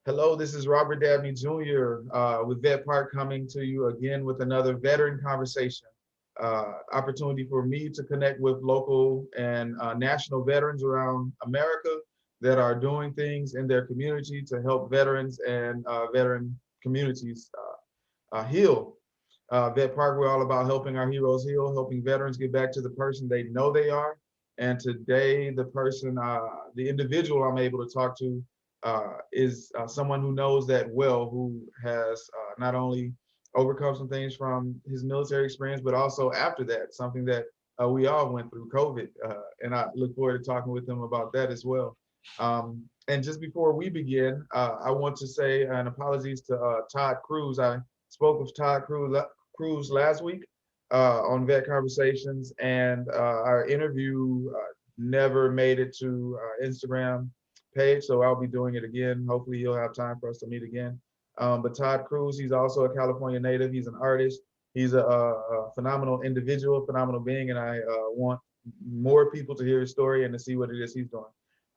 Hello, this is Robert Dabney Jr. With VetPark coming to you again with another veteran conversation. Opportunity for me to connect with local and national veterans around America that are doing things in their community to help veterans and veteran communities heal. VetPark, we're all about helping our heroes heal, helping veterans get back to the person they know they are. And today, the individual I'm able to talk to is someone who knows that well, who has not only overcome some things from his military experience, but also after that, something that we all went through, COVID. And I look forward to talking with them about that as well. And just before we begin, I want to say an apologies to Todd Cruz. I spoke with Todd Cruz last week on Vet Conversations, and our interview never made it to Instagram page, so I'll be doing it again. Hopefully, he'll have time for us to meet again. But Todd Cruz, he's also a California native. He's an artist. He's a phenomenal individual, phenomenal being, and I want more people to hear his story and to see what it is he's doing.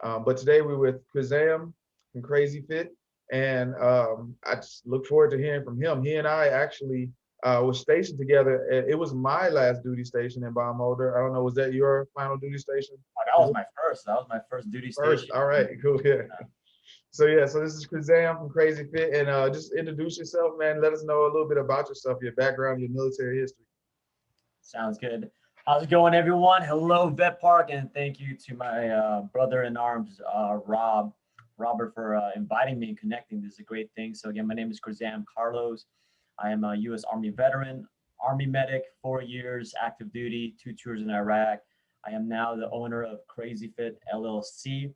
But today we're with Crizam from CrazyFit, and I just look forward to hearing from him. He and I actually was stationed together. It was my last duty station in Baumholder. I don't know, was that your final duty station? That was my first. That was my first duty station. All right, cool. Yeah. So this is Crizam from CrazyFit, and just introduce yourself, man. Let us know a little bit about yourself, your background, your military history. Sounds good. How's it going, everyone? Hello, VetPark, and thank you to my brother in arms, Robert, for inviting me and connecting. This is a great thing. So again, my name is Crizam Carlos. I am a U.S. Army veteran, Army medic, 4 years active duty, 2 tours in Iraq. I am now the owner of CrazyFit LLC.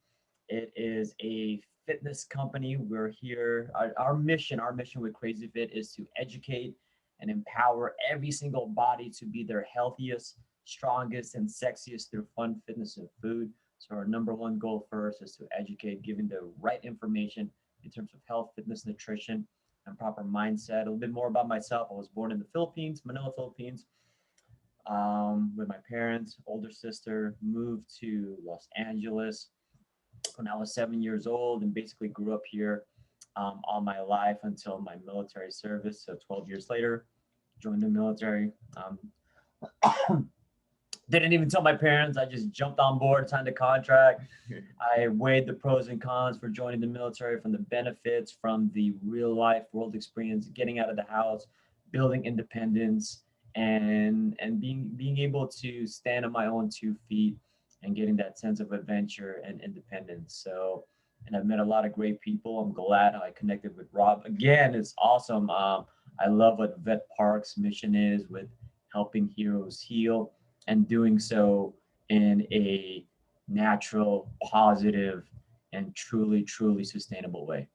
It is a fitness company. We're here. Our mission with CrazyFit is to educate and empower every single body to be their healthiest, strongest, and sexiest through fun, fitness, and food. So our number one goal first is to educate, giving the right information in terms of health, fitness, nutrition, and proper mindset. A little bit more about myself. I was born in the Philippines, Manila, Philippines, with my parents. Older sister moved to Los Angeles when I was 7 years old, and basically grew up here all my life until my military service. So 12 years later, joined the military. Didn't even tell my parents. I just jumped on board, signed a contract. I weighed the pros and cons for joining the military, from the benefits, from the real life world experience, getting out of the house, building independence, and being able to stand on my own 2 feet and getting that sense of adventure and independence. So, and I've met a lot of great people. I'm glad I connected with Rob. Again, it's awesome. I love what VetPark's mission is with helping heroes heal, and doing so in a natural, positive, and truly sustainable way.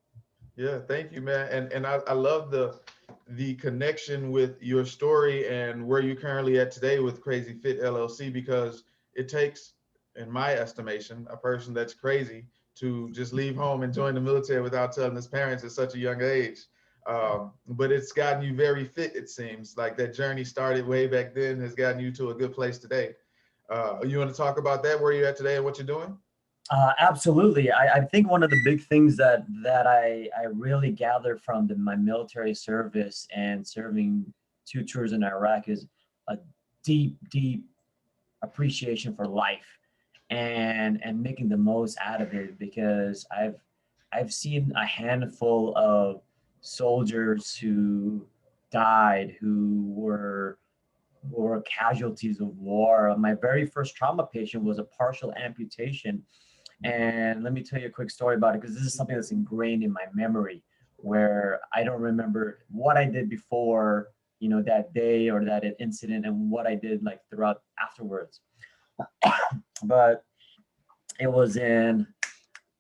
Yeah, thank you, man. And I love the connection with your story and where you're currently at today with CrazyFit LLC, because it takes, in my estimation, a person that's crazy to just leave home and join the military without telling his parents at such a young age. But it's gotten you very fit, it seems. Like that journey started way back then, has gotten you to a good place today. You want to talk about that, where you're at today and what you're doing? Absolutely. I think one of the big things that I really gathered from my military service and serving 2 tours in Iraq is a deep appreciation for life, and making the most out of it, because I've seen a handful of soldiers who died, who were casualties of war. My very first trauma patient was a partial amputation. And let me tell you a quick story about it, because this is something that's ingrained in my memory, where I don't remember what I did before, that day or that incident, and what I did like throughout afterwards. But it was in,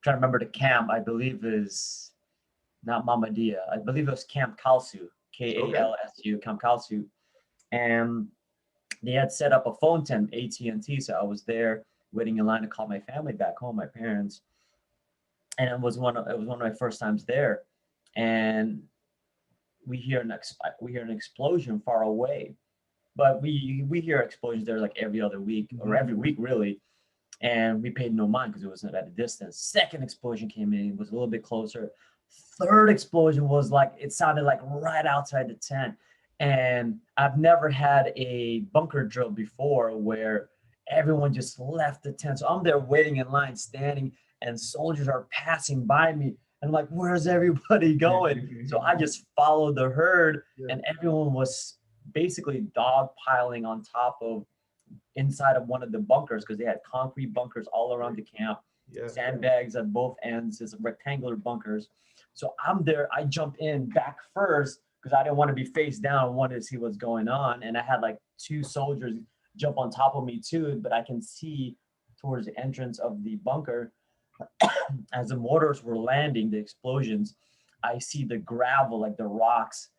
trying to remember the camp, I believe is not Mamadia. I believe it was Camp Kalsu, Kalsu, Camp Kalsu. And they had set up a phone tent, AT&T. So I was there waiting in line to call my family back home, my parents. And it was one of my first times there. And we hear an explosion far away. But we hear explosions there like every other week, or every week really. And we paid no mind because it was at a distance. Second explosion came in, it was a little bit closer. Third explosion was like, it sounded like right outside the tent. And I've never had a bunker drill before where everyone just left the tent. So I'm there waiting in line, standing, and soldiers are passing by me. And I'm like, where's everybody going? So I just followed the herd, and everyone was basically dog piling on top of inside of one of the bunkers, because they had concrete bunkers all around the camp, sandbags at both ends, it's rectangular bunkers. So I'm there, I jump in back first because I didn't want to be face down, I wanted to see what's going on. And I had like 2 soldiers jump on top of me too, but I can see towards the entrance of the bunker as the mortars were landing, the explosions, I see the gravel, like the rocks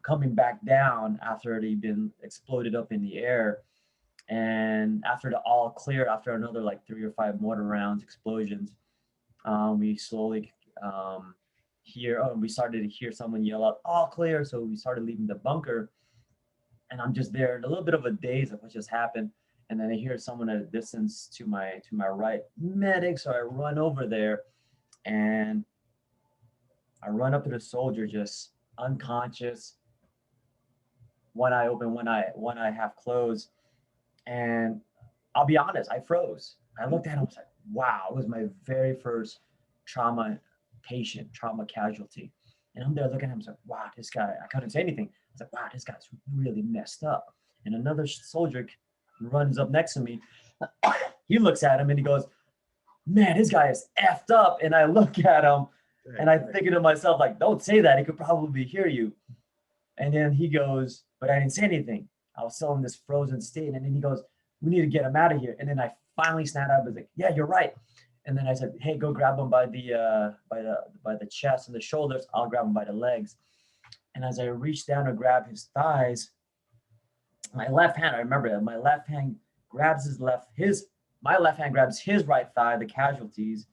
coming back down after they've been exploded up in the air. And after the all clear, after another like 3 or 5 mortar rounds, explosions, we slowly we started to hear someone yell out, all clear. So we started leaving the bunker, and I'm just there in a little bit of a daze of what just happened. And then I hear someone at a distance to my right, medic. So I run over there, and I run up to the soldier, just unconscious, one eye open, one eye half closed. And I'll be honest, I froze. I looked at him, I was like, wow, it was my very first trauma patient, trauma casualty. And I'm there looking at him, I was like, wow, this guy, I couldn't say anything. I was like, wow, this guy's really messed up. And another soldier runs up next to me. He looks at him and he goes, man, this guy is effed up. And I look at him and I think to myself, like, don't say that. He could probably hear you. And then he goes, but I didn't say anything. I was still in this frozen state. And then he goes, we need to get him out of here. And then I finally snapped up. I was like, yeah, you're right. And then I said, hey, go grab him by the chest and the shoulders. I'll grab him by the legs. And as I reached down to grab his thighs, my left hand, I remember that, my left hand grabs my left hand grabs his right thigh, the casualties,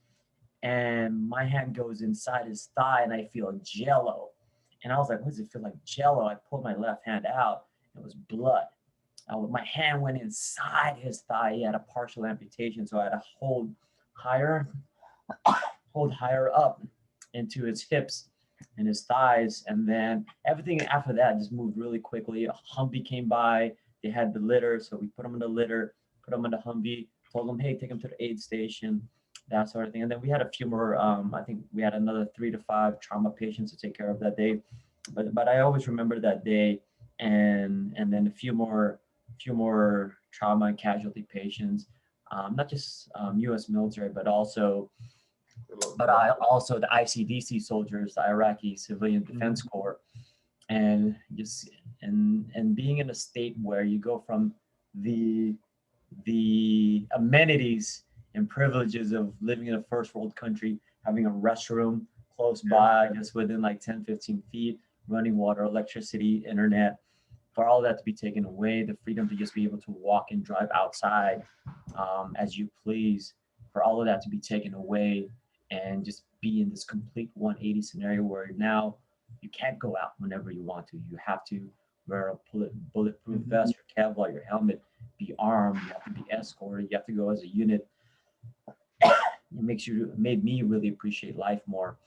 and my hand goes inside his thigh and I feel jello. And I was like, what does it feel like, jello? I pulled my left hand out. It was blood. My hand went inside his thigh. He had a partial amputation, so I had to hold higher up into his hips and his thighs. And then everything after that just moved really quickly. A Humvee came by. They had the litter, so we put him in the litter, put him in the Humvee, told them, hey, take him to the aid station, that sort of thing. And then we had a few more, I think we had another 3 to 5 trauma patients to take care of that day. But I always remember that day, and then a few more trauma and casualty patients, not just U.S. military, but also the ICDC soldiers, the Iraqi Civilian Defense Corps, and just and being in a state where you go from the amenities and privileges of living in a first world country, having a restroom close by, just within like 10, 15 feet, running water, electricity, internet, for all that to be taken away, the freedom to just be able to walk and drive outside as you please, for all of that to be taken away, and just be in this complete 180 scenario where now you can't go out whenever you want to. You have to wear a bulletproof vest, your Kevlar, your helmet, be armed, you have to be escorted, you have to go as a unit. It made me really appreciate life more.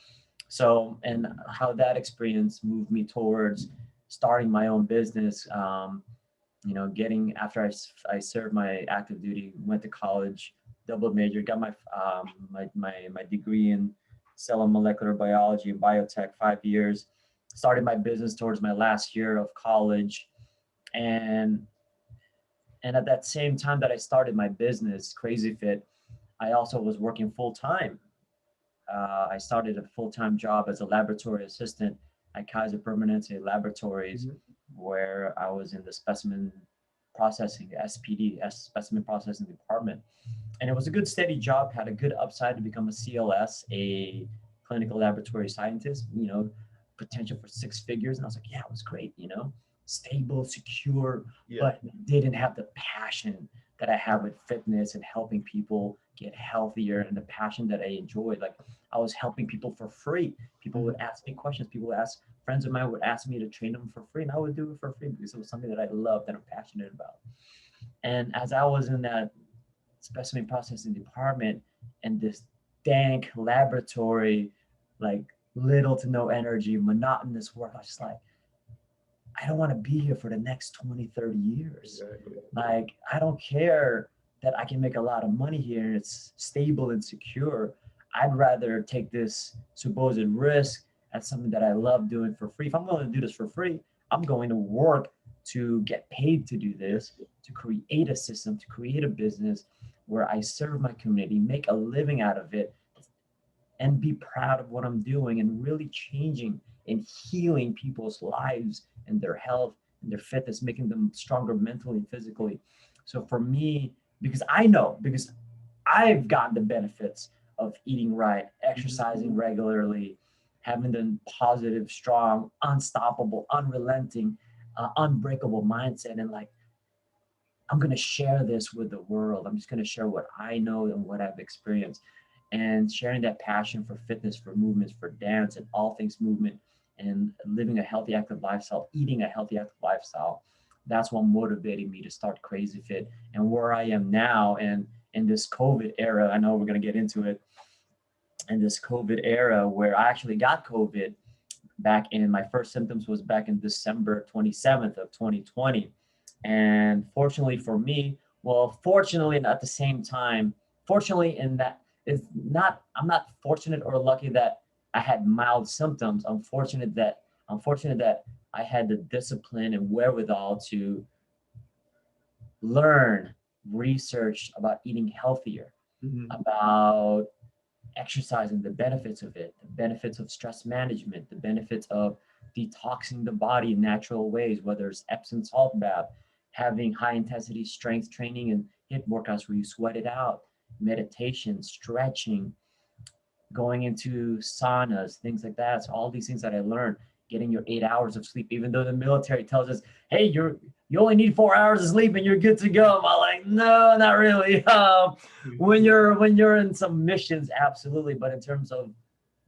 So, and how that experience moved me towards starting my own business, getting, after I served my active duty, went to college, double major, got my degree in cell and molecular biology and biotech, 5 years, started my business towards my last year of college. And at that same time that I started my business, CrazyFit, I also was working full-time. I started a full-time job as a laboratory assistant at Kaiser Permanente Laboratories, where I was in the specimen processing, SPD, specimen processing department. And it was a good steady job, had a good upside to become a CLS, a clinical laboratory scientist, potential for 6 figures. And I was like, yeah, it was great, stable, secure, but didn't have the passion that I have with fitness and helping people get healthier, and the passion that I enjoyed. Like, I was helping people for free. People would ask me questions. Friends of mine would ask me to train them for free, and I would do it for free because it was something that I loved and I'm passionate about. And as I was in that specimen processing department and this dank laboratory like little to no energy, monotonous work. I was just like, I don't want to be here for the next 20, 30 years. Exactly. Like, I don't care that I can make a lot of money here and it's stable and secure. I'd rather take this supposed risk as something that I love doing for free. If I'm willing to do this for free, I'm going to work to get paid to do this, to create a system, to create a business where I serve my community, make a living out of it, and be proud of what I'm doing and really changing and healing people's lives and their health and their fitness, making them stronger mentally and physically. So for me, because I know, because I've gotten the benefits of eating right, exercising regularly, having the positive, strong, unstoppable, unrelenting, unbreakable mindset. And like, I'm going to share this with the world. I'm just going to share what I know and what I've experienced, and sharing that passion for fitness, for movements, for dance, and all things movement, and living a healthy, active lifestyle, eating a healthy, active lifestyle. That's what motivated me to start CrazyFit and where I am now. And in this COVID era, I know we're going to get into it, in this COVID era where I actually got COVID back in, my first symptoms was back in December 27th of 2020. And fortunately for me, well, fortunately, and at the same time, fortunately in that is not, I'm not fortunate or lucky that I had mild symptoms. I'm fortunate that I had the discipline and wherewithal to learn, research about eating healthier, Mhm. about exercising, the benefits of it, the benefits of stress management, the benefits of detoxing the body in natural ways, whether it's Epsom salt bath, having high intensity strength training and HIIT workouts where you sweat it out, meditation, stretching, going into saunas, things like that. So all these things that I learned, getting your 8 hours of sleep, even though the military tells us, hey, you only need 4 hours of sleep and you're good to go. I'm like, no, not really. When you're in some missions, absolutely. But in terms of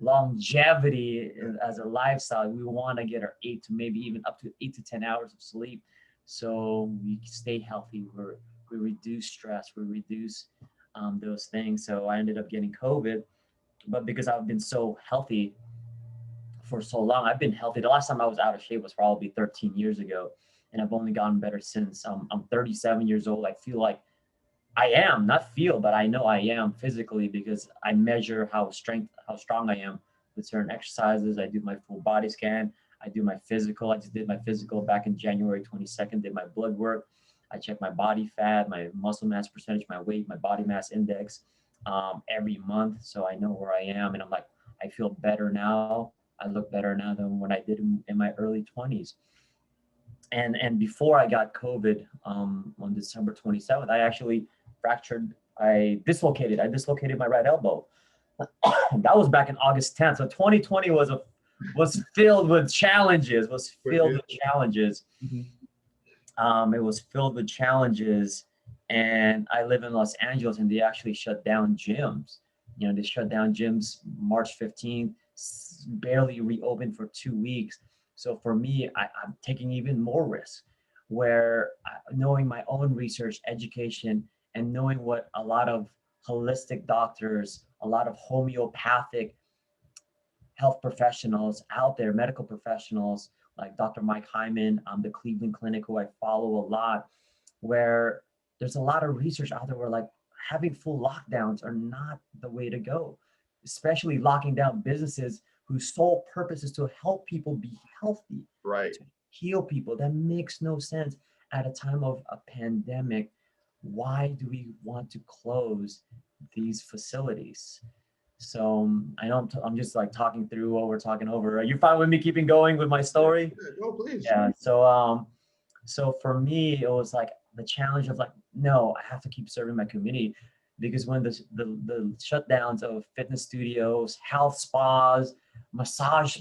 longevity as a lifestyle, we want to get our 8 to 10 hours of sleep, so we stay healthy. We reduce stress, we reduce those things. So I ended up getting COVID, but because I've been so healthy for so long, I've been healthy. The last time I was out of shape was probably 13 years ago, and I've only gotten better since. I'm 37 years old. I feel like I am, not feel, but I know I am physically, because I measure how strong I am with certain exercises. I do my full body scan. I do my physical. I just did my physical back in January 22nd, did my blood work. I check my body fat, my muscle mass percentage, my weight, my body mass index every month. So I know where I am. And I'm like, I feel better now. I look better now than when I did in my early 20s. And before I got COVID on December 27th, I actually I dislocated my right elbow. That was back in August 10th. So 2020 was filled with challenges. Mhm. It was filled with challenges, and I live in Los Angeles, and they actually shut down gyms. They shut down gyms March 15th, barely reopened for 2 weeks. So for me, I'm taking even more risk, where knowing my own research, education, and knowing what a lot of holistic doctors, a lot of homeopathic health professionals out there, medical professionals like Dr. Mike Hyman, the Cleveland Clinic, who I follow a lot, where there's a lot of research out there where like having full lockdowns are not the way to go, especially locking down businesses whose sole purpose is to help people be healthy, Right. to heal people. That makes no sense at a time of a pandemic. Why do we want to close these facilities? So I know I'm just like talking through what we're talking over. Are you fine with me keeping going with my story? Yeah, go, please. Yeah. So for me, it was like the challenge of like, no, I have to keep serving my community, because when the shutdowns of fitness studios, health spas, massage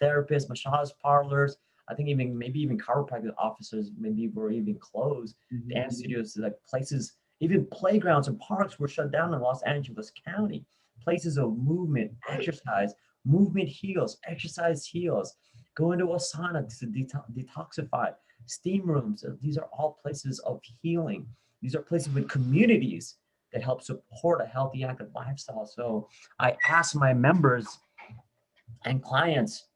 therapists, massage parlors, I think maybe even chiropractic offices maybe were even closed. Mhm. Dance studios, like places, even playgrounds and parks were shut down in Los Angeles County. Places of movement, exercise, movement heals, exercise heals. Go into a sauna to detoxify. Steam rooms, these are all places of healing. These are places with communities that help support a healthy, active lifestyle. So I ask my members And clients,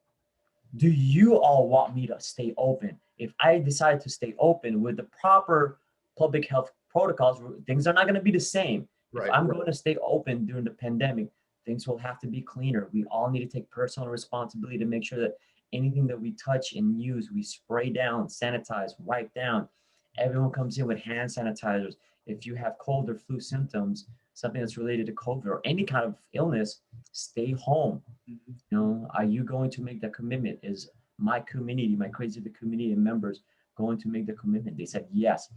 do you all want me to stay open? If I decide to stay open with the proper public health protocols, things are not going to be the same. If Right. I'm going to stay open during the pandemic, things will have to be cleaner. We all need to take personal responsibility to make sure that anything that we touch and use, we spray down, sanitize, wipe down. Everyone comes in with hand sanitizers. If you have cold or flu symptoms, something that's related to COVID or any kind of illness, stay home. You know, are you going to make that commitment? Is my community, my CrazyFit community members going to make the commitment? They said yes.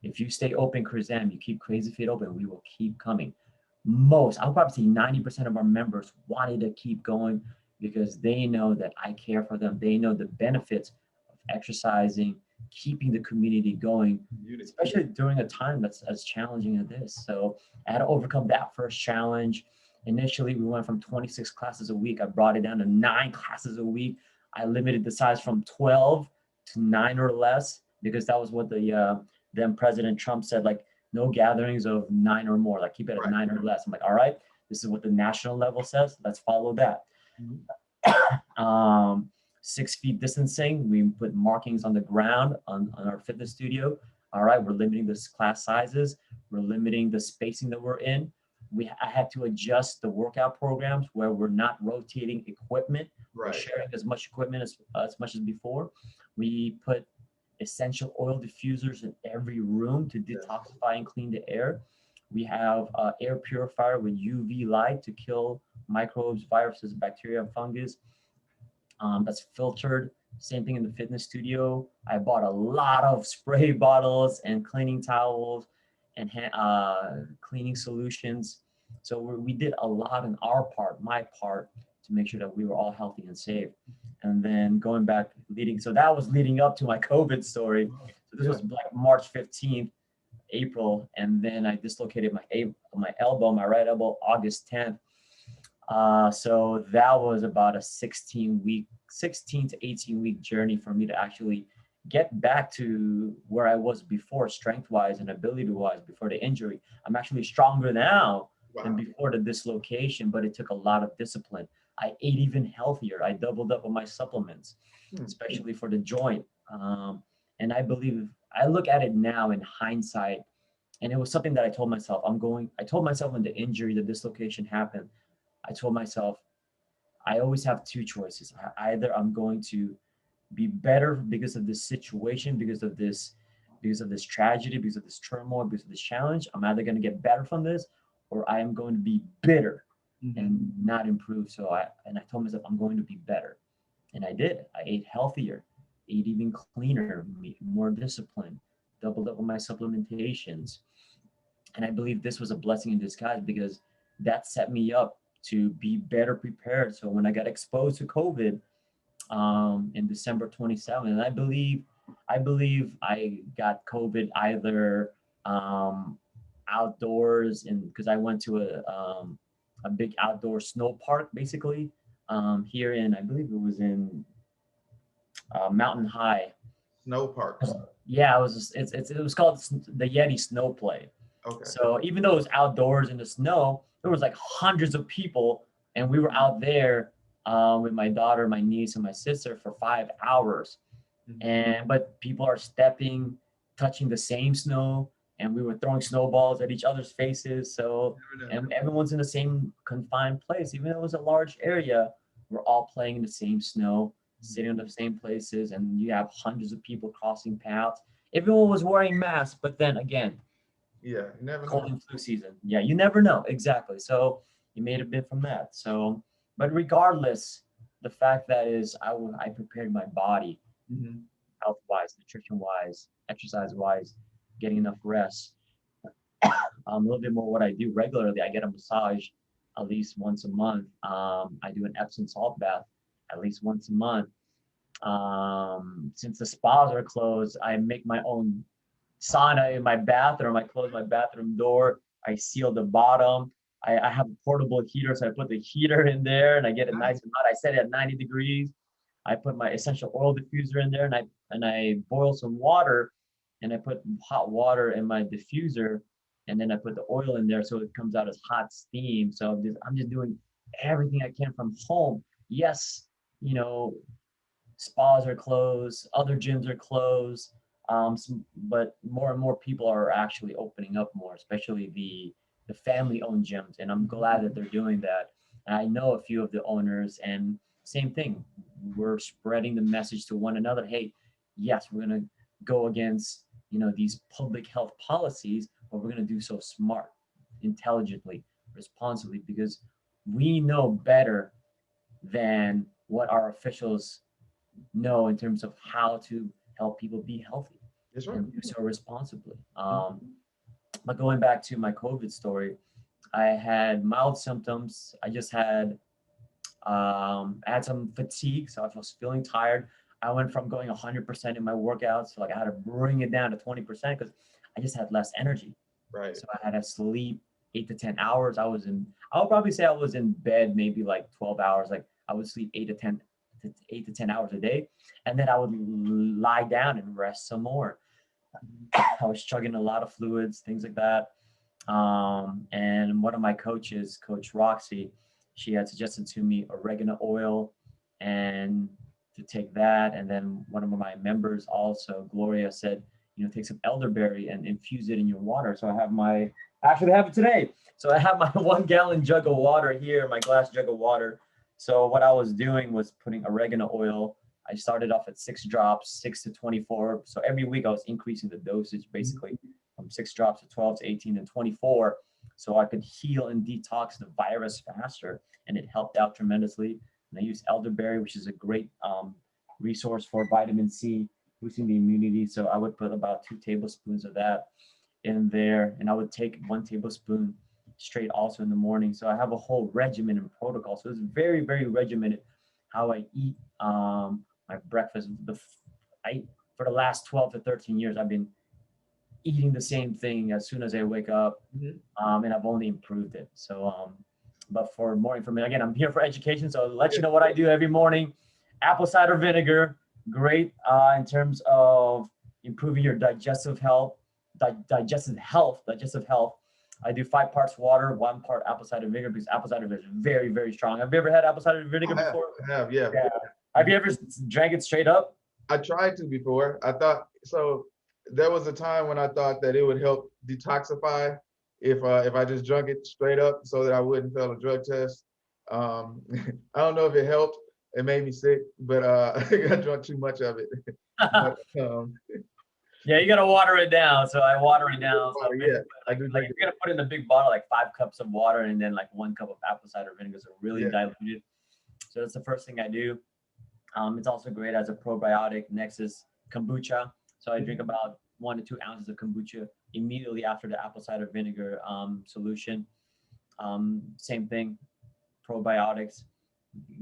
If you stay open, Crizam, you keep CrazyFit open, we will keep coming. I'll probably say 90% of our members wanted to keep going because they know that I care for them. They know the benefits of exercising, keeping the community going, especially during a time that's as challenging as this. So I had to overcome that first challenge. Initially, we went from 26 classes a week. I brought it down to 9 classes a week. I limited the size from 12 to 9 or less because that was what then President Trump said, like, no gatherings of 9 or more, like keep it at 9 or less. I'm like, all right, this is what the national level says. Let's follow that. 6 feet distancing. We put markings on the ground on our fitness studio. All right, we're limiting the class sizes. We're limiting the spacing that we're in. I had to adjust the workout programs where we're not rotating equipment. We're sharing as much equipment as much as before. We put essential oil diffusers in every room to detoxify and clean the air. We have air purifier with UV light to kill microbes, viruses, bacteria, and fungus. That's filtered. Same thing in the fitness studio. I bought a lot of spray bottles and cleaning towels and cleaning solutions. So we did a lot in our part, my part, to make sure that we were all healthy and safe. And then going back, so that was leading up to my COVID story. So this was like March 15th, April, and then I dislocated my elbow, my right elbow, August 10th. So that was about a 16 to 18 week journey for me to actually get back to where I was before, strength wise and ability wise, before the injury. I'm actually stronger now than before the dislocation, but it took a lot of discipline. I ate even healthier. I doubled up on my supplements, especially for the joint. And I look at it now in hindsight, and it was something that I told myself, when the injury, the dislocation happened, I told myself, I always have 2 choices. Either I'm going to be better because of this situation, because of this tragedy, because of this turmoil, because of this challenge. I'm either going to get better from this, or I am going to be bitter and not improve. So I told myself I'm going to be better, and I did. I ate healthier, ate even cleaner, more disciplined, doubled up on my supplementations, and I believe this was a blessing in disguise because that set me up to be better prepared. So when I got exposed to COVID in December 27th, and I believe I got COVID either outdoors, because I went to a big outdoor snow park, basically, here in, I believe it was in Mountain High. Snow parks. Yeah, it was called the Yeti Snow Play. Okay. So even though it was outdoors in the snow, there was like hundreds of people, and we were out there with my daughter, my niece, and my sister for 5 hours. But people are touching the same snow, and we were throwing snowballs at each other's faces. So, and everyone's in the same confined place, even though it was a large area. We're all playing in the same snow, sitting in the same places, and you have hundreds of people crossing paths. Everyone was wearing masks, but then again, you never cold know. and flu season. Yeah, you never know. Exactly. So you made a bit from that. So, but regardless, the fact that is, I prepared my body, health-wise, nutrition-wise, exercise-wise, getting enough rest. A little bit more what I do regularly. I get a massage at least once a month. I do an Epsom salt bath at least once a month. Since the spas are closed, I make my own sauna in my bathroom. I close my bathroom door. I seal the bottom. I have a portable heater, so I put the heater in there and I get it nice and hot. I set it at 90 degrees. I put my essential oil diffuser in there, and I boil some water, and I put hot water in my diffuser, and then I put the oil in there so it comes out as hot steam. So I'm just doing everything I can from home yes, you know, spas are closed, other gyms are closed, but more and more people are actually opening up more, especially the family-owned gyms, and I'm glad that they're doing that. And I know a few of the owners, and same thing, we're spreading the message to one another. Hey, yes, we're gonna go against these public health policies, but we're gonna do so smart, intelligently, responsibly, because we know better than what our officials know in terms of how to help people be healthy That's right. and do so responsibly. But going back to my COVID story, I had mild symptoms. I had some fatigue, so I was feeling tired. I went from going 100% in my workouts, so like I had to bring it down to 20% because I just had less energy. Right. So I had to sleep 8 to 10 hours. I would probably say I was in bed maybe like 12 hours. Like I would sleep 8 to 10 hours a day, and then I would lie down and rest some more. I was chugging a lot of fluids, things like that. And one of my coaches, Coach Roxy, she had suggested to me oregano oil and to take that. And then one of my members also, Gloria, said, take some elderberry and infuse it in your water. So I actually have it today. So I have my 1 gallon jug of water here, my glass jug of water. So what I was doing was putting oregano oil. I started off at 6 drops, 6 to 24. So every week I was increasing the dosage basically from 6 drops to 12 to 18 and 24. So I could heal and detox the virus faster. And it helped out tremendously. And I used elderberry, which is a great resource for vitamin C, boosting the immunity. So I would put about 2 tablespoons of that in there. And I would take 1 tablespoon straight also in the morning. So I have a whole regimen and protocol. So it's very, very regimented how I eat my breakfast. For the last 12 to 13 years, I've been eating the same thing as soon as I wake up, and I've only improved it. So, but for more information, again, I'm here for education, so I'll let you know what I do every morning. Apple cider vinegar, great in terms of improving your digestive health. Digestive health. I do 5 parts water, 1 part apple cider vinegar because apple cider vinegar is very, very strong. Have you ever had apple cider vinegar before? I have, yeah. Have you ever drank it straight up? I tried to before. I thought so. There was a time when I thought that it would help detoxify if I just drunk it straight up so that I wouldn't fail a drug test. I don't know if it helped. It made me sick, but I drank too much of it. But, yeah, you gotta water it down. So I water it down. So yeah, I like do you're drink gonna put in a big bottle like 5 cups of water and then like 1 cup of apple cider vinegar, so really Yeah. diluted. So that's the first thing I do. It's also great as a probiotic. Next is kombucha. So I drink about 1 to 2 ounces of kombucha immediately after the apple cider vinegar solution. Same thing, probiotics,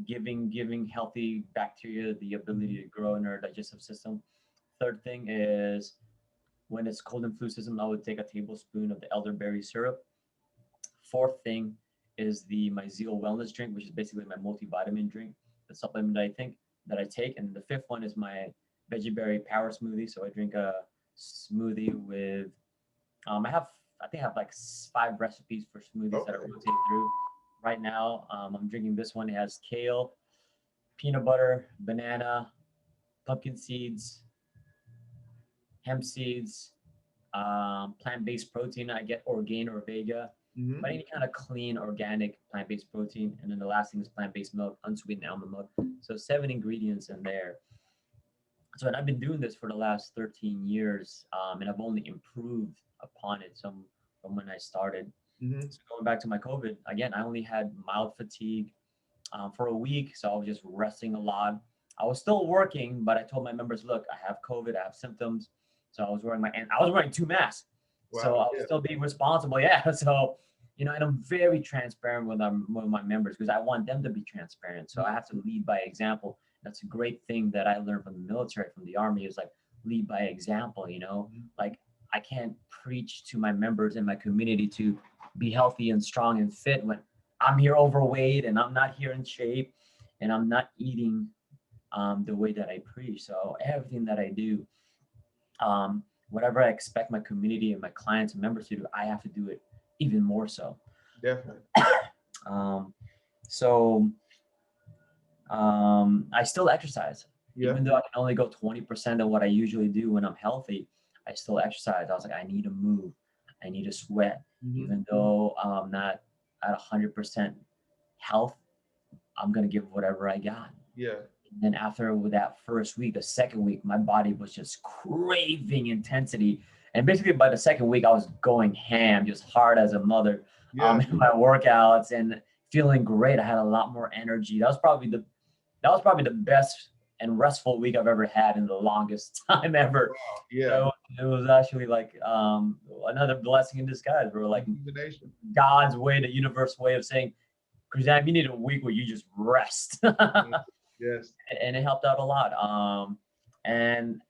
giving healthy bacteria the ability to grow in our digestive system. Third thing is when it's cold and flu season, I would take a tablespoon of the elderberry syrup. Fourth thing is my Zeal Wellness drink, which is basically my multivitamin drink, the supplement that I take. And the fifth one is my veggie berry power smoothie. So I drink a smoothie with I think I have like 5 recipes for smoothies that I rotate through. Right now, I'm drinking this one. It has kale, peanut butter, banana, pumpkin seeds, hemp seeds, plant-based protein. I get Orgain or Vega, but any kind of clean, organic, plant-based protein. And then the last thing is plant-based milk, unsweetened almond milk. So 7 ingredients in there. So, and I've been doing this for the last 13 years, and I've only improved upon it from when I started. So going back to my COVID, again, I only had mild fatigue for a week. So I was just resting a lot. I was still working, but I told my members, look, I have COVID, I have symptoms. So I was wearing 2 masks. Wow, So I was still being responsible. Yeah. So, and I'm very transparent with my members because I want them to be transparent. So I have to lead by example. That's a great thing that I learned from the military, from the Army, is like lead by example, like I can't preach to my members in my community to be healthy and strong and fit when I'm here overweight and I'm not here in shape and I'm not eating the way that I preach. So everything that I do, whatever I expect my community and my clients and members to do, I have to do it even more so. definitely. So I still exercise. Yeah. Even though I can only go 20% of what I usually do when I'm healthy, I still exercise. I was like, I need to move. I need to sweat. Even though I'm not at 100% health, I'm going to give whatever I got. Yeah. And then after that first week, the second week, my body was just craving intensity. And basically by the second week, I was going ham, just hard as a mother Yeah. in my workouts and feeling great. I had a lot more energy. That was probably the best and restful week I've ever had in the longest time ever. Wow. Yeah. So it was actually like another blessing in disguise. We're like Rejuvenation. God's way, the universe way of saying, Crizam, you need a week where you just rest. Yes. And it helped out a lot. And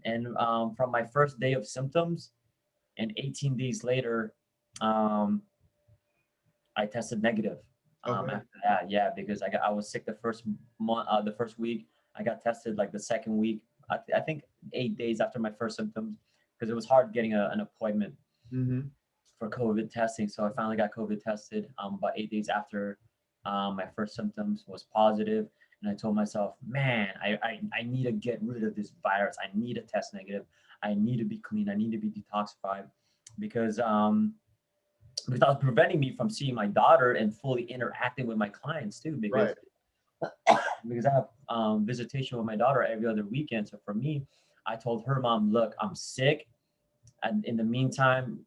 from my first day of symptoms, and 18 days later, I tested negative. Okay. After that, yeah, because I was sick the first month, the first week. I got tested like the second week. I think 8 days after my first symptoms, because it was hard getting an appointment for COVID testing. So I finally got COVID tested about 8 days after my first symptoms was positive. And I told myself, man, I need to get rid of this virus. I need to test negative. I need to be clean. I need to be detoxified because that was preventing me from seeing my daughter and fully interacting with my clients too. Because because I have visitation with my daughter every other weekend. So for me, I told her mom, look, I'm sick. And in the meantime,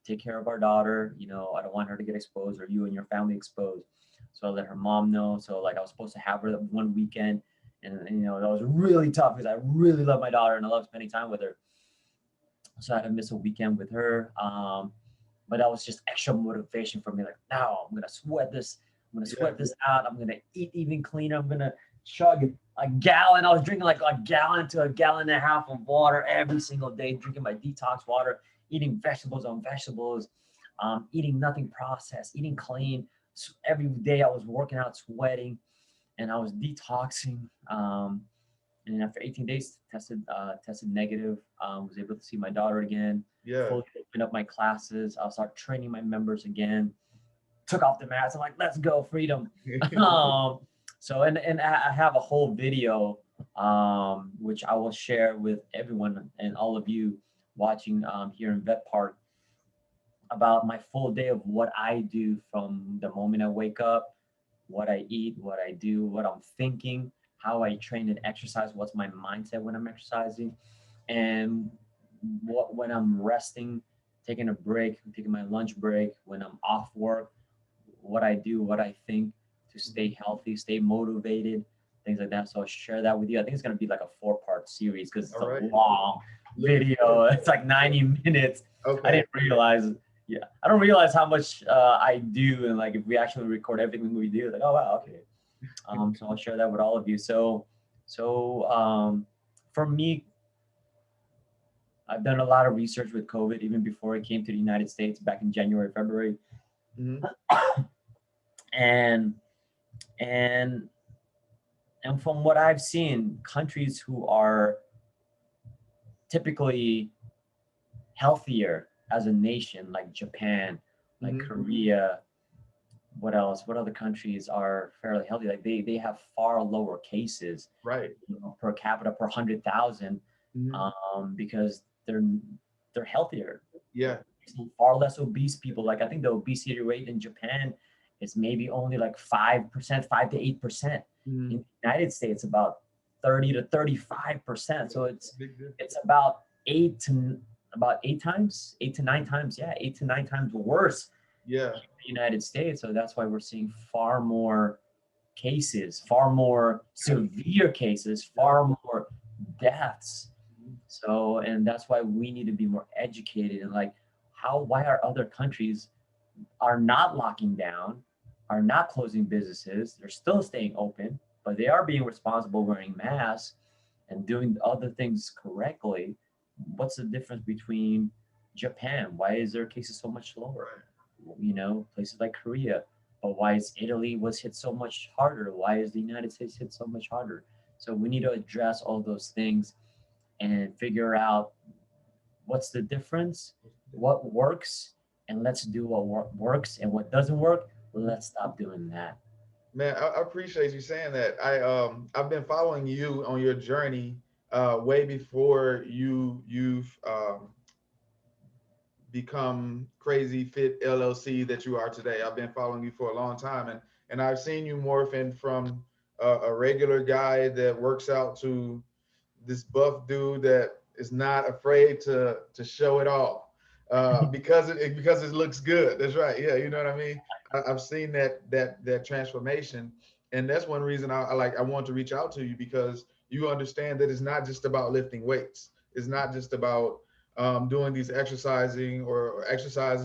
take care of our daughter. I don't want her to get exposed or you and your family exposed. So I let her mom know. So like I was supposed to have her one weekend and that was really tough because I really love my daughter and I love spending time with her. So I had to miss a weekend with her. But that was just extra motivation for me. Like, now I'm going to sweat this. I'm going to sweat this out. I'm going to eat even cleaner. I'm going to chug a gallon. I was drinking like a gallon to a gallon and a half of water every single day, drinking my detox water, eating vegetables on vegetables, eating nothing processed, eating clean. So every day I was working out, sweating, and I was detoxing. And after 18 days, tested negative. Was able to see my daughter again. Yeah. Fully opened up my classes. I'll start training my members again. Took off the mask. I'm like, let's go, freedom. So and I have a whole video, which I will share with everyone and all of you watching here in VetPark about my full day of what I do from the moment I wake up, what I eat, what I do, what I'm thinking, how I train and exercise, what's my mindset when I'm exercising, and when I'm resting, taking a break, taking my lunch break, when I'm off work, what I do, what I think to stay healthy, stay motivated, things like that. So I'll share that with you. I think it's going to be like a 4-part series because it's a long video. It's like 90 minutes. Okay. I didn't realize. Yeah, I don't realize how much I do, and like if we actually record everything we do, like, oh wow, okay. So I'll share that with all of you. So for me, I've done a lot of research with COVID even before I came to the United States back in January, February, and from what I've seen, countries who are typically healthier as a nation, like Japan, like Korea. What else? What other countries are fairly healthy? Like they have far lower cases, right? Per capita per 100,000, because they're healthier. Yeah. Far less obese people. Like I think the obesity rate in Japan is maybe only like 5%, 5 to 8%. In the United States, about 30 to 35%. So it's about 8 to 9 times. Yeah, 8 to 9 times worse. Yeah. In the United States. So that's why we're seeing far more cases, far more severe cases, far more deaths. So, and that's why we need to be more educated and like why are other countries are not locking down, are not closing businesses, they're still staying open, but they are being responsible, wearing masks and doing other things correctly. What's the difference between Japan? Why is their cases so much lower? Places like Korea, but why is Italy was hit so much harder? Why is the United States hit so much harder? So we need to address all those things and figure out what's the difference, what works, and let's do what works, and what doesn't work, let's stop doing that. Man, I appreciate you saying that. I've been following you on your journey way before you've become CrazyFit LLC that you are today. I've been following you for a long time, and I've seen you morph in from a regular guy that works out to this buff dude that is not afraid to show it all because it looks good. That's right. Yeah, you know what I mean. I've seen that transformation, and that's one reason I want to reach out to you because you understand that it's not just about lifting weights. It's not just about doing these exercises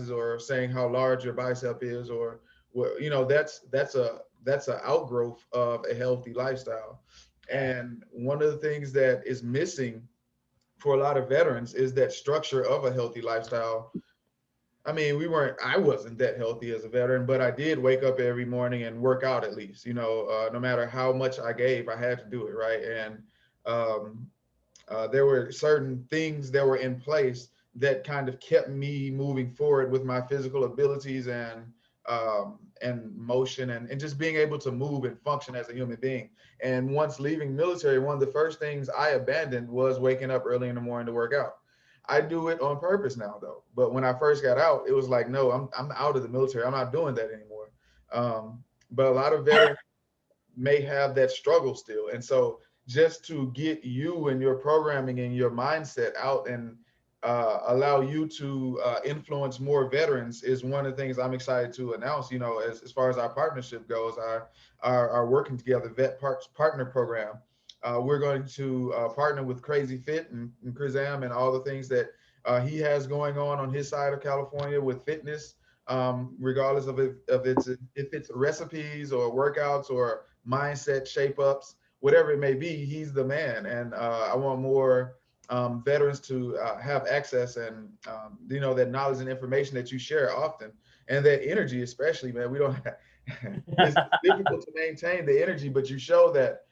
or saying how large your bicep is or what that's a outgrowth of a healthy lifestyle. And one of the things that is missing for a lot of veterans is that structure of a healthy lifestyle. I mean, I wasn't that healthy as a veteran, but I did wake up every morning and work out at least, no matter how much I gave, I had to do it. Right. And um, there were certain things that were in place that kind of kept me moving forward with my physical abilities and motion and just being able to move and function as a human being. And once leaving military, one of the first things I abandoned was waking up early in the morning to work out. I do it on purpose now though. But when I first got out, it was like, no, I'm out of the military. I'm not doing that anymore. But a lot of veterans may have that struggle still. And so just to get you and your programming and your mindset out and allow you to influence more veterans is one of the things I'm excited to announce, as far as our partnership goes, our working together VetPark's partner program. We're going to partner with CrazyFit and Crizam and all the things that he has going on his side of California with fitness, regardless if it's recipes or workouts or mindset shape ups, whatever it may be. He's the man, and I want more veterans to have access and that knowledge and information that you share often, and that energy, especially, man. We don't. It's difficult to maintain the energy, but you show that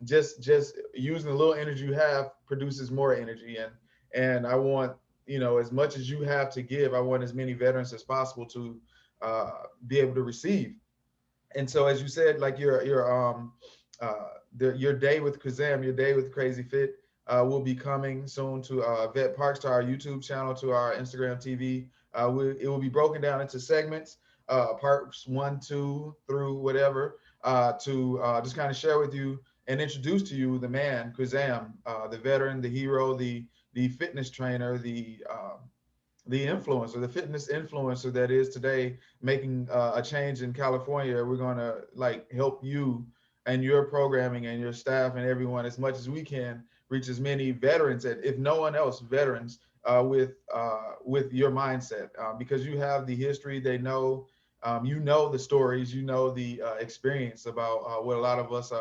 just using the little energy you have produces more energy, and I want as much as you have to give. I want as many veterans as possible to be able to receive. And so, as you said, like your day with Kazam, your day with Crazy Fit will be coming soon to VetParks, to our YouTube channel, to our Instagram TV. It will be broken down into segments, parts 1, 2 through whatever, to just kind of share with you and introduce to you the man, Kazam, the veteran, the hero, the fitness trainer, the influencer, the fitness influencer that is today making a change in California. We're going to help you and your programming and your staff and everyone as much as we can reach as many veterans, if no one else, veterans with your mindset, because you have the history. They know, the stories, the experience about what a lot of us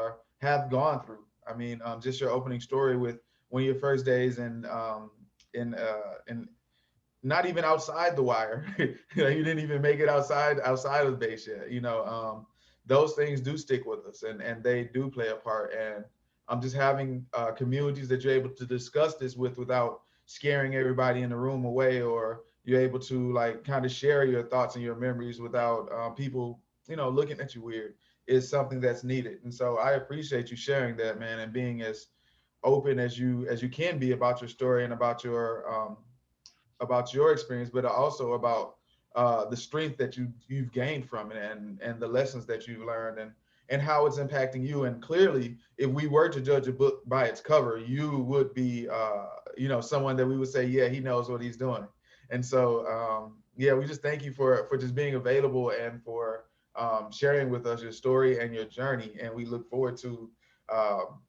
have gone through. I mean, just your opening story with one of your first days in not even outside the wire. You didn't even make it outside of the base yet. Those things do stick with us, and they do play a part. And I'm just having communities that you're able to discuss this with without scaring everybody in the room away, or you're able to kind of share your thoughts and your memories without people looking at you weird, is something that's needed. And so I appreciate you sharing that, man, and being as open as you can be about your story and about your experience, but also about the strength that you've gained from it, and the lessons that you've learned, and how it's impacting you. And clearly, if we were to judge a book by its cover, you would be someone that we would say, yeah, he knows what he's doing. And so yeah, we just thank you for just being available and for sharing with us your story and your journey. And we look forward to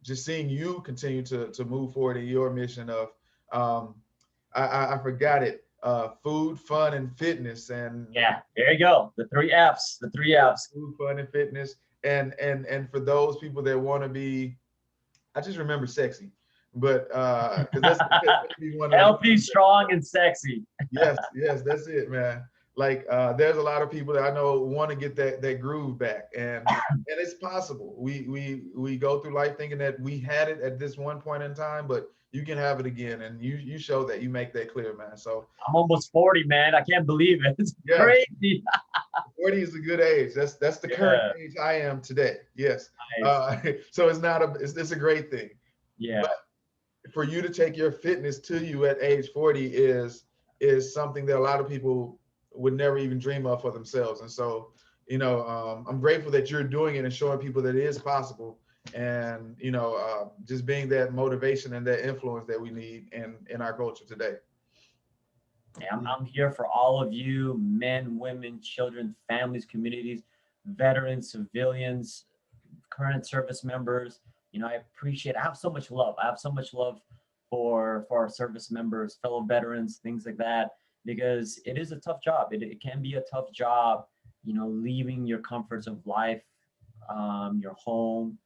just seeing you continue to move forward in your mission of um, I forgot it. Food, fun, and fitness, and Yeah, there you go. The three F's. The three F's. food, fun, and fitness, and for those people that want to be, I just remember sexy, but because that's maybe one of the Healthy, strong, and sexy. yes, that's it, man. There's a lot of people that I know want to get that groove back, and it's possible. We go through life thinking that we had it at this one point in time, but you can have it again, and you show that, you make that clear, man. So I'm almost 40, man. I can't believe it. It's yeah, crazy. 40 is a good age. That's the current Yeah, age I am today. Yes. nice. So it's a great thing. Yeah, But for you to take your fitness to you at age 40 is something that a lot of people would never even dream of for themselves. And so, I'm grateful that you're doing it and showing people that it is possible. And just being that motivation and that influence that we need in our culture today. yeah, I'm here for all of you, men, women, children, families, communities, veterans, civilians, current service members. I appreciate. I have so much love. I have so much love for our service members, fellow veterans, things like that, because it is a tough job. It can be a tough job, leaving your comforts of life, your home,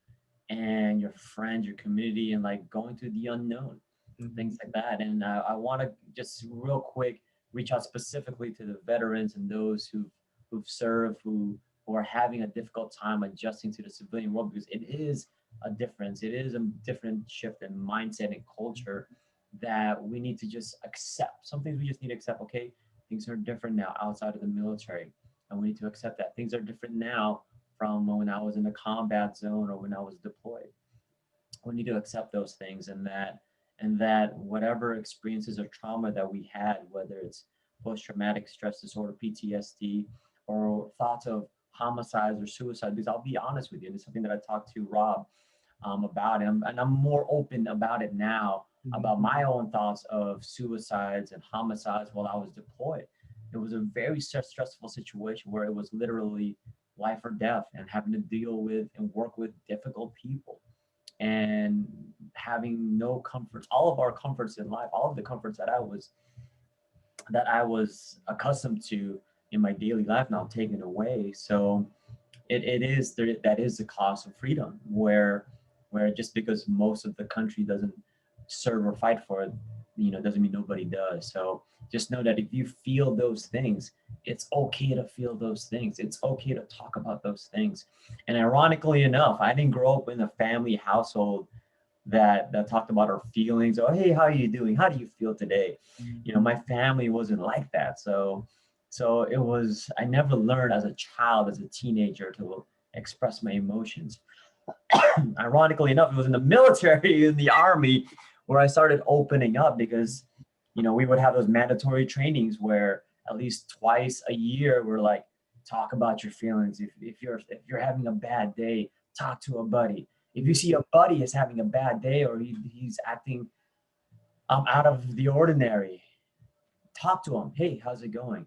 and your friends, your community, and like going to the unknown, Mhm. things like that. And I want to just real quick reach out specifically to the veterans and those who've served, who are having a difficult time adjusting to the civilian world, because it is a difference. It is a different shift in mindset and culture that we need to just accept. Some things we just need to accept. Okay, things are different now outside of the military, and we need to accept that things are different now from when I was in a combat zone or when I was deployed. We need to accept those things, and that whatever experiences or trauma that we had, whether it's post-traumatic stress disorder, PTSD, or thoughts of homicides or suicide, because I'll be honest with you, and it's something that I talked to Rob about, and I'm more open about it now, Mhm. about my own thoughts of suicides and homicides while I was deployed. It was a very stressful situation where it was literally life or death, and having to deal with and work with difficult people, and having no comforts, all of our comforts in life, all of the comforts that I was accustomed to in my daily life now taken away. So it is there, that is the cost of freedom, where just because most of the country doesn't serve or fight for it, doesn't mean nobody does. So just know that if you feel those things, it's okay to feel those things. It's okay to talk about those things. And ironically enough, I didn't grow up in a family household that talked about our feelings. Oh, hey, how are you doing? How do you feel today? My family wasn't like that. So it was, I never learned as a child, as a teenager, to express my emotions. Ironically enough, it was in the military, in the army, where I started opening up, because we would have those mandatory trainings where at least twice a year we're like, talk about your feelings. If you're having a bad day, talk to a buddy. If you see a buddy is having a bad day, or he's acting out of the ordinary, talk to him. Hey, how's it going?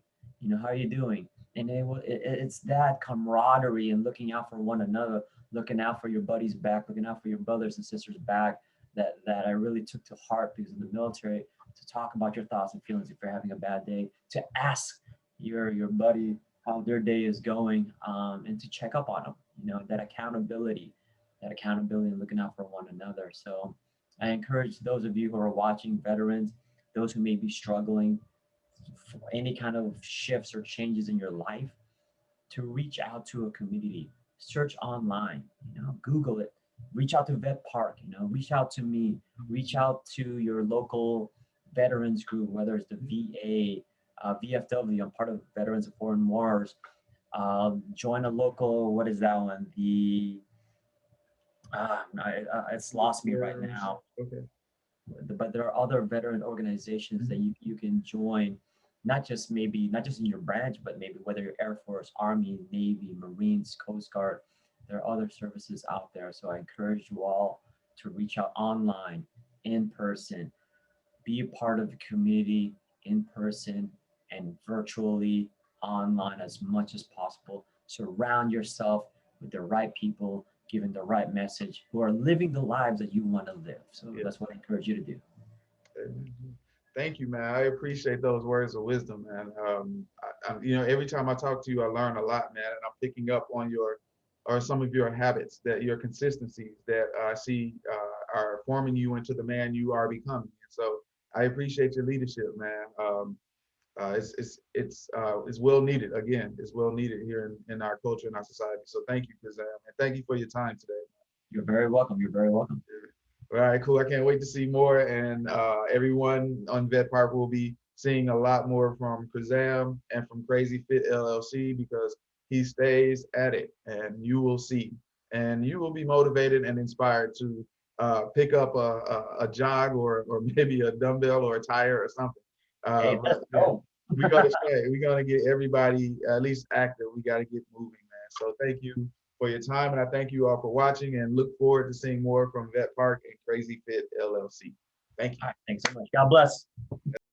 How are you doing? And it's that camaraderie and looking out for one another, looking out for your buddy's back, looking out for your brothers and sisters back, that I really took to heart, because in the military, to talk about your thoughts and feelings if you're having a bad day, to ask your buddy how their day is going, and to check up on them. That accountability and looking out for one another. So I encourage those of you who are watching, veterans, those who may be struggling for any kind of shifts or changes in your life, to reach out to a community. Search online, Google it. Reach out to VetPark, reach out to me, reach out to your local veterans group, whether it's the VA, VFW. I'm part of Veterans of Foreign Wars. Join a local, what is that one? It's lost me right Yes. now, Okay. but there are other veteran organizations that you can join, not just in your branch, but maybe whether you're Air Force, Army, Navy, Marines, Coast Guard. There are other services out there. So I encourage you all to reach out online, in person, be a part of the community in person and virtually, online, as much as possible. Surround yourself with the right people, giving the right message, who are living the lives that you want to live. So Yeah. that's what I encourage you to do. Amen. Thank you, man. I appreciate those words of wisdom, man. Every time I talk to you, I learn a lot, man, and I'm picking up on or some of your habits, that your consistencies that I see are forming you into the man you are becoming. And so I appreciate your leadership, man. It's well needed. Again, it's well needed here in our culture and our society. So thank you, Crizam, and thank you for your time today. You're very welcome. You're very welcome. All right, cool. I can't wait to see more. And everyone on VetPark will be seeing a lot more from Crizam and from CrazyFit LLC, because he stays at it, and you will see, and you will be motivated and inspired to pick up a jog, or maybe a dumbbell or a tire or something. Hey, But let's go. we're gonna get everybody at least active. We got to get moving, man. So thank you for your time, and I thank you all for watching, and look forward to seeing more from VetPark and CrazyFit LLC. Thank you. All right, thanks so much. God bless.